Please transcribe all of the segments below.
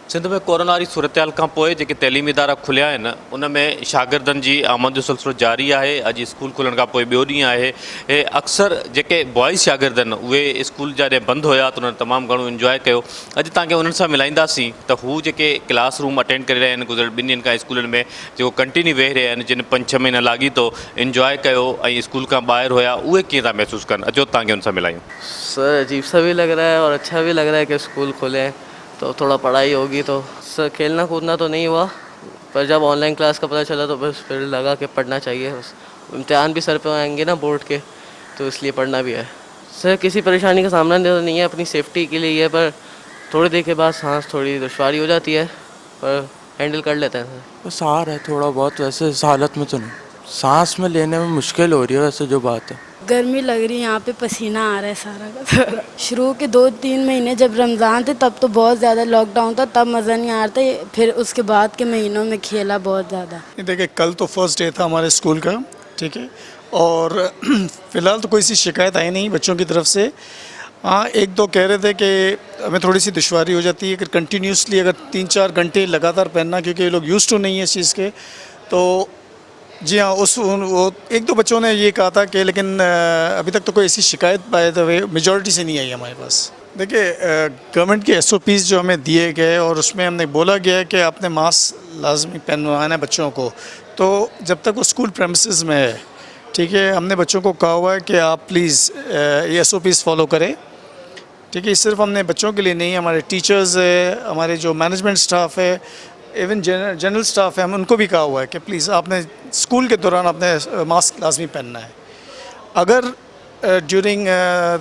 सिंध में कोरोना वारी सूरत खां पोइ जेके तइलीमी इदारा खुलिया आहिनि उन में शागिर्दनि जी आमद जो सिलसिलो जारी आहे। अॼु स्कूल खुलण खां पोइ ॿियो ॾींहुं आहे। हे अक्सर जेके बॉइज़ शागिर्द आहिनि उहे स्कूल जॾहिं बंदि हुया त उन्हनि तमामु घणो इंजॉय कयो। अॼु तव्हांखे उन्हनि सां मिलाईंदासीं त हू जेके क्लास रूम अटेंड करे रहिया आहिनि गुज़िरियल 2 ॾींहंनि खां स्कूलनि में जेको कंटिन्यू वेही रहिया आहिनि, जिन 5-6 महीना लाॻी थो इंजॉय कयो ऐं स्कूल खां ॿाहिरि हुया, उहे कीअं था महसूसु कनि? अचो तव्हांखे उन सां मिलायूं। सर अजीब सा भी लग रहा है और अच्छा भी लग रहा है कि स्कूल खुले हैं तो थोड़ा पढ़ाई होगी। तो सर खेलना कूदना तो नहीं हुआ, पर जब ऑनलाइन क्लास का पता चला तो बस फिर लगा कि पढ़ना चाहिए। बस इम्तिहान भी सर पे आएंगे ना बोर्ड के, तो इसलिए पढ़ना भी है। सर किसी परेशानी का सामना नहीं है, अपनी सेफ्टी के लिए है, पर थोड़ी देर के बाद सांस थोड़ी दुश्वारी हो जाती है, पर हैंडल कर लेते हैं सर। बस आ रहा है थोड़ा बहुत, वैसे इस हालत में तो नहीं। सांस में लेने में मुश्किल हो रही है वैसे जो बात है। गर्मी लग रही है, यहाँ पे पसीना आ रहा है सारा का सारा। शुरू के 2-3 महीने जब रमज़ान थे तब तो बहुत ज़्यादा लॉकडाउन था, तब मज़ा नहीं आ रहा था। फिर उसके बाद के महीनों में खेला बहुत ज़्यादा। देखिए कल तो फर्स्ट डे था हमारे स्कूल का, ठीक है, और फ़िलहाल तो कोई सी शिकायत आई नहीं बच्चों की तरफ से। हाँ, 1-2 कह रहे थे कि हमें थोड़ी सी दुश्वारी हो जाती है कि कंटिन्यूसली अगर 3-4 घंटे लगातार पहनना, क्योंकि ये लोग यूज़ टू नहीं है इस चीज़ के। तो जी हाँ, वो 1-2 बच्चों ने ये कहा था कि, लेकिन अभी तक तो कोई ऐसी शिकायत बाय द वे मेजॉरिटी से नहीं आई हमारे पास। देखिए गवर्नमेंट के SOPs जो हमें दिए गए और उसमें हमने बोला गया है कि आपने मास्क लाजमी पहनवाना है बच्चों को, तो जब तक वो स्कूल प्रेमिसेस में है, ठीक है, हमने बच्चों को कहा हुआ है कि आप प्लीज़ ये SOPs फॉलो करें, ठीक है। सिर्फ हमने बच्चों के लिए नहीं, हमारे टीचर्स है, हमारे जो मैनेजमेंट स्टाफ है, इवन जनरल स्टाफ है, हम उनको भी कहा हुआ है कि प्लीज़ आपने स्कूल के दौरान आपने मास्क लाजमी पहनना है। अगर ड्यूरिंग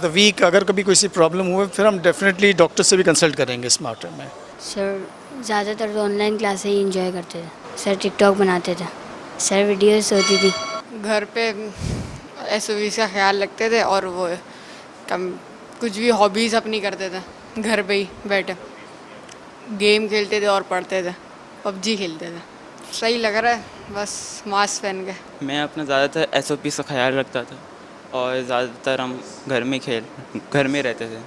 द वीक अगर कभी कोई सी प्रॉब्लम हुए फिर हम डेफिनेटली डॉक्टर से भी कंसल्ट करेंगे इस मैटर में। सर ज़्यादातर तो ऑनलाइन क्लास ही इंजॉय करते थे। सर टिकटॉक बनाते थे, सर वीडियोस होती थी। घर पे SOPs का ख्याल रखते थे और वो कुछ भी हॉबीज़ अपनी करते थे। घर पे ही बैठे गेम खेलते थे और पढ़ते थे, PUBG खेलते थे। सही लग रहा है, बस मास्क पहन के। मैं अपना ज़्यादातर SOPs का ख्याल रखता था और ज़्यादातर हम घर में रहते थे।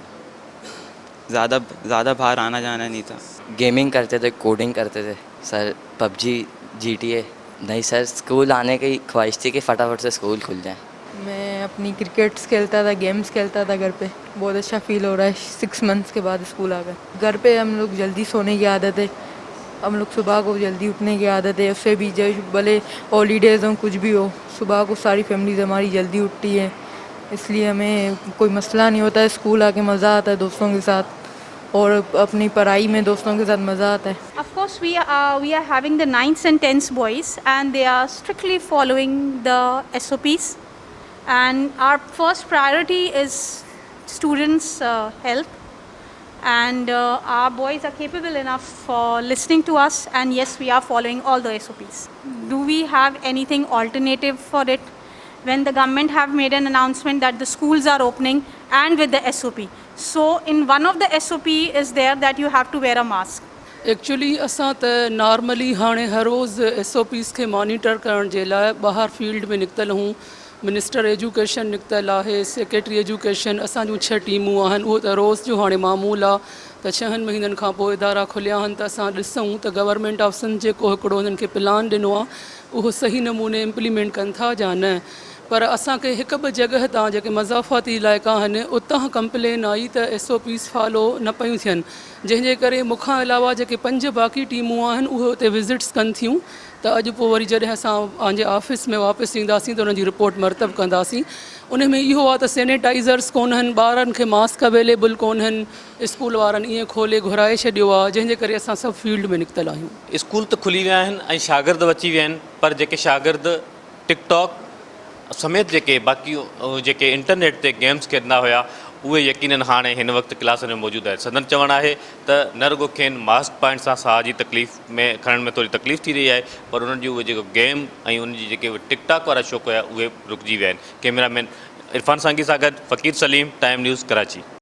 ज़्यादा बाहर आना जाना नहीं था। गेमिंग करते थे, कोडिंग करते थे सर, PUBG GTA। नहीं सर, स्कूल आने की ख्वाहिश थी कि फटाफट से स्कूल खुल जाए। मैं अपनी क्रिकेट्स खेलता था, गेम्स खेलता था घर पे। बहुत अच्छा फील हो रहा है 6 मंथ्स के बाद स्कूल आ गए। घर पे हम लोग जल्दी सोने की आदत है, हम लोग सुबह को जल्दी उठने की आदत है। उससे भी जब भले हॉलीडेज़ हो कुछ भी हो, सुबह को सारी फैमिलीज हमारी जल्दी उठती है, इसलिए हमें कोई मसला नहीं होता है। स्कूल आके मज़ा आता है दोस्तों के साथ, और अपनी पढ़ाई में दोस्तों के साथ मज़ा आता है। Of course, we are having the 9th and 10th boys, and they are strictly following the SOPs. And our first priority is students' health. And our boys are capable enough for listening to us, and yes, we are following all the SOPs. Do we have anything alternative for it? When the government have made an announcement that the schools are opening and with the SOP. So in one of the SOP is there that you have to wear a mask. Actually असां त normally हाणे हर रोज़ SOPs खे monitor करण जे लाइ ॿाहिरि field में निकितल हूँ। Minister education निकितल आहे, secretary education, असांजूं 6 टीमूं आहिनि। उहो त रोज़ जो हाणे मामूल आहे त 6 महीननि खां पोइ इदारा खुलिया आहिनि त असां ॾिसूं त गवर्नमेंट ऑफ सिंध जेको हिकिड़ो हुननि खे प्लान ॾिनो आहे उहो सही नमूने इम्प्लीमेंट कनि था या न। पर असांखे 1-2 जॻह तां जेके मज़ाफ़ाती इलाइक़ा आहिनि उतां कंप्लेन आई त SOPs फॉलो न पियूं थियनि, जंहिंजे करे मूंखां अलावा जेके 5 बाक़ी टीमूं आहिनि उहे उते विज़िट्स कनि थियूं। त अॼु पोइ वरी जॾहिं असां पंहिंजे ऑफिस में वापसि ईंदासीं त उन्हनि जी रिपोर्ट मरतब कंदासीं। उन में इहो आहे त सैनिटाइज़र्स कोन्हनि, ॿारनि खे मास्क अवेलेबल कोन्हनि, स्कूल वारनि ईअं खोले घुराए छॾियो आहे, जंहिंजे करे असां सभु फील्ड में निकितल आहियूं। स्कूल त खुली विया आहिनि ऐं शागिर्द अची विया आहिनि, पर जेके शागिर्द टिकटॉक समेत जेके बाक़ी जेके इंटरनेट ते गेम्स खेॾंदा हुआ उहे यकीनन हाणे हिन वक़्तु क्लास में मौजूदु आहे। संदन चवणु आहे त न रुगो खेनि मास्क पाइण सां साह जी तकलीफ़ में खणण में थोरी तकलीफ़ थी रही आहे, पर उन्हनि जी उहे जेको गेम ऐं उनजी जेके टिकटॉक वारा शौक़ हुया उहे रुकिजी विया आहिनि। कैमरामैन इरफान सांगी सां गॾु फ़क़ीर सलीम, टाइम न्यूज़, कराची।